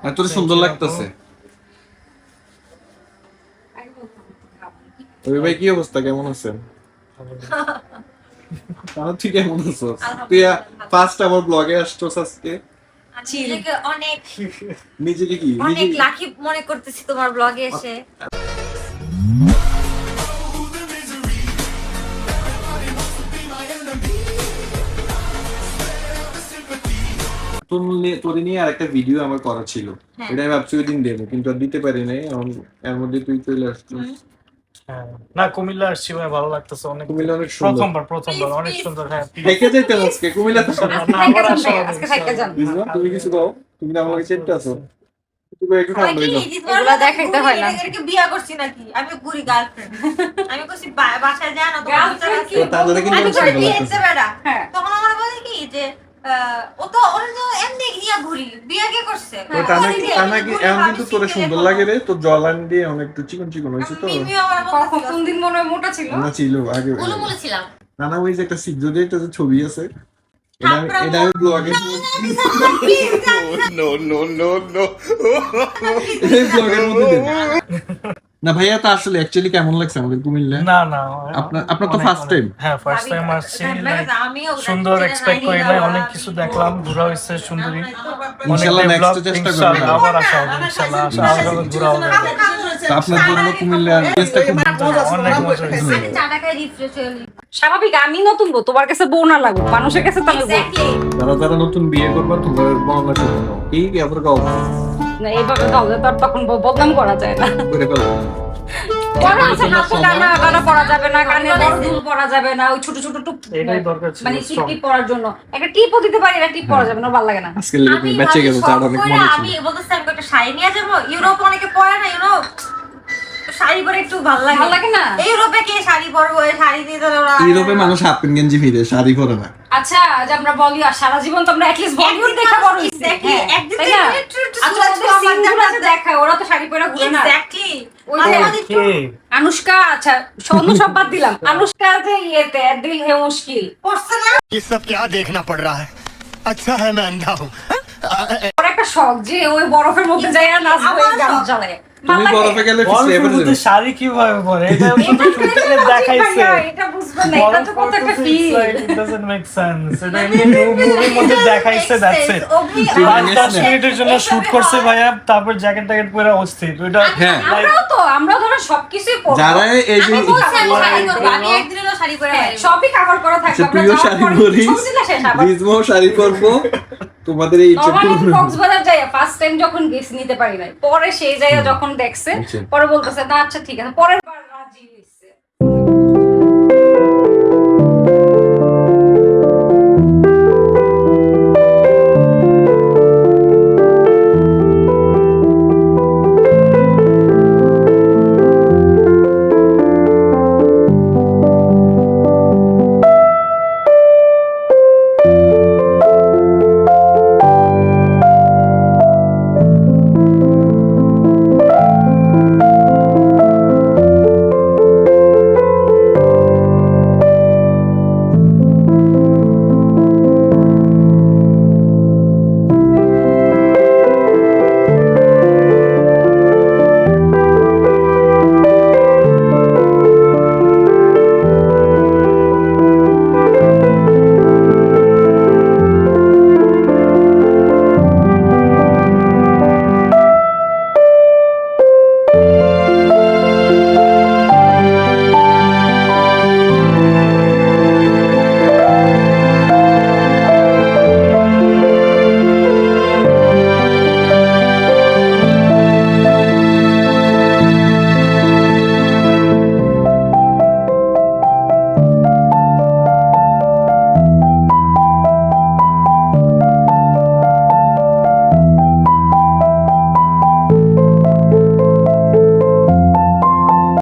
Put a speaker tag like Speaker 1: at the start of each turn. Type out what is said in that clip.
Speaker 1: আর তোর সুন্দর লাগতেছে। ওই ভাই কি অবস্থা, কেমন আছেন? তুই কেমন আছো? তুই ফার্স্ট আমার ব্লগে আসছস আজকে। নিজেকে কি
Speaker 2: অনেক লাকি মনে করতেছি তোমার ব্লগে এসে।
Speaker 1: তোর নিয়ে আরেকটা ভিডিও আমার করা ছিল, এটা আমি ভাবছি ওই দিন দেবো, কিন্তু আর দিতে পারি নাই। এর মধ্যে তুই চলে আসছিস।
Speaker 3: না, কুমিল্লা আসছি ভাই, ভালো লাগতেছে অনেক।
Speaker 1: কুমিল্লা অনেক সুন্দর,
Speaker 3: প্রথমবার অনেক সুন্দর। হ্যাঁ,
Speaker 1: দেখে যেতে আজকে কুমিল্লা তো তুমি কিছু কও, তুমি আমার কাছে চেষ্টা আছো, তুমি একটু ঠান্ডা হয়ে যাও।
Speaker 2: এগুলা দেখাইতে হয় না।
Speaker 4: এটাকে বিয়া করছি নাকি আমি? পুরি গার্লফ্রেন্ড আমি কইছি বাসায় যায় না তো
Speaker 2: Girlfriend কি?
Speaker 1: তাহলে কিন্তু
Speaker 4: আমি
Speaker 1: সুন্দর
Speaker 4: বিয়ে
Speaker 1: লাগতেছে।
Speaker 4: বেড়া
Speaker 2: হ্যাঁ।
Speaker 4: তখন আমার বলে কি যে ও তো ওর তো এমনি গিয়া ঘুরি বিয়া কে করছে
Speaker 1: এখন কিন্তু তোর সুন্দর লাগে রে, তোর জলান দিয়ে অনেক একটু চিকন চিকন হয়েছে তো।
Speaker 4: মিমি আমার
Speaker 2: কোন দিন মনে হয় মোটা ছিল?
Speaker 1: না ছিল আগে,
Speaker 4: বলে বলেছিলাম
Speaker 1: নানা ওই যে একটা সিদ্ধ দিয়ে একটা যে ছবি আছে, এটা আমি ব্লগে এই ব্লগের মধ্যে দেব না ভাইয়া। তা আসলে অ্যাকচুয়ালি কেমন লাগছে আমাদের কুমিল্লা?
Speaker 3: না
Speaker 1: আপনার তো ফার্স্ট টাইম।
Speaker 3: হ্যাঁ, ফার্স্ট টাইম আসছি।
Speaker 4: আমিও
Speaker 3: সুন্দর এক্সপেক্ট করি নাই, অনেক কিছু দেখলাম, ঘোরা হইছে সুন্দরী।
Speaker 1: ইনশাআল্লাহ নেক্সট চেষ্টা করব।
Speaker 3: আবার আসা হবে ইনশাআল্লাহ, আবার ঘোরা হবে।
Speaker 1: তো আপনার জন্য কুমিল্লার প্লেসটা খুব
Speaker 3: অনেক মজা হয়েছে।
Speaker 4: আমি 4 টাকায় রিফ্রেশ হলি
Speaker 2: স্বাভাবিক, আমি নতুন বউ, তোমার কাছে বউ না লাগুক, মানুষের কাছে তো আমি বউ।
Speaker 1: যারা যারা নতুন বিয়ে করবা তোমার বর্ণনা করতে দাও, এই ব্যাপার গাও
Speaker 2: না, এইভাবে কাউকে তো আর তখন বদনাম করা যায় না।
Speaker 1: করে ফেলো।
Speaker 2: পরা আছে হাতে কানা কানা পরা যাবে না, কানে বড় দুল পরা যাবে না, ওই ছোট ছোট টুপ
Speaker 3: এটাই দরকার ছিল,
Speaker 2: মানে টিপ পরার জন্য একটা টিপও দিতে পারি, এটা টিপ পরা যাবে না, ভালো লাগে না।
Speaker 1: আজকে লেগে বেঁচে গেল, তার অনেক মনে
Speaker 4: আমি
Speaker 1: ছিল।
Speaker 4: বলতেছি আমি একটা শাড়ি নিয়ে যাবো। ইউরোপ অনেকে পরে না, ইউরোপ শাড়ি পরে একটু ভালো লাগে।
Speaker 2: ভালো লাগে না?
Speaker 4: ইউরোপে কে শাড়ি পরবো? এই শাড়ি দিয়ে তো ওরা
Speaker 1: ইউরোপে মানুষ হাফ প্যান্ট গেঞ্জি পরে, শাড়ি পরে না।
Speaker 2: আচ্ছা, আজ আমরা বলি আর সারা জীবন তো আমরা অ্যাটলিস্ট বলিউড দেখা বড় হইছি।
Speaker 4: Exactly,
Speaker 2: হ্যাঁ,
Speaker 4: একদিন
Speaker 2: তাই না?
Speaker 4: একটু
Speaker 2: আচ্ছা, ওদের সিনগুলো আছে দেখা, ওরা তো শাড়ি পরে ঘুরে না।
Speaker 4: এক্স্যাক্টলি
Speaker 2: ওই যে
Speaker 3: কে?
Speaker 2: আনুষ্কা, আচ্ছা অন্য সব বাদ দিলাম, আনুষ্কা যে ইয়েতে দিল হে মুশকিল
Speaker 4: পড়ছে না।
Speaker 5: ये सब क्या देखना पड़ रहा है? अच्छा है मैं अंधा हूँ।
Speaker 2: ওর একটা শখ যে ওই বরফের মধ্যে যায় আর নাচবে, গান চালায়।
Speaker 1: তুমি বরফে গেলে
Speaker 3: বরফের
Speaker 1: ফ্লেভার
Speaker 3: মধ্যে শাড়ি কিভাবে পরে? এটা শুধু শুটিংয়ে দেখাইছে।
Speaker 2: এটা বুঝবে না, এটা তো কত একটা feel.
Speaker 3: It doesn't make sense. এটা এমনি মুভির মধ্যে দেখাইছে, that's it। 5-10 মিনিটের জন্য শুট করছে ভাইয়া, তারপর জ্যাকেট ট্যাকেট পরে অস্থির। ওইটা
Speaker 1: হ্যাঁ।
Speaker 2: আমরাও ধরো সবকিছুই পরবো।
Speaker 1: যারা এই যে
Speaker 4: আমি বলছি আমি শাড়ি করবো, আমি একদিন হলো শাড়ি পরে
Speaker 2: হ্যাঁ,
Speaker 4: বাইরে
Speaker 2: সবই কভার করা থাকবে।
Speaker 1: আচ্ছা,
Speaker 2: আমরা
Speaker 1: তুইও
Speaker 2: যাওয়ার
Speaker 1: শাড়ি
Speaker 2: পরে
Speaker 1: পরিস,
Speaker 2: ছবি দিলে শেষ আবার।
Speaker 1: রিজমও শাড়ি পরবো, তোমাদের এই
Speaker 2: নরমালি কক্সবাজার যাই ফার্স্ট টাইম যখন গেছি নিতে পারি নাই, পরে সেই জায়গা যখন দেখছে
Speaker 1: আচ্ছা।
Speaker 2: পরে বলতেছে না আচ্ছা ঠিক আছে, পরের বার রাজি হইছে।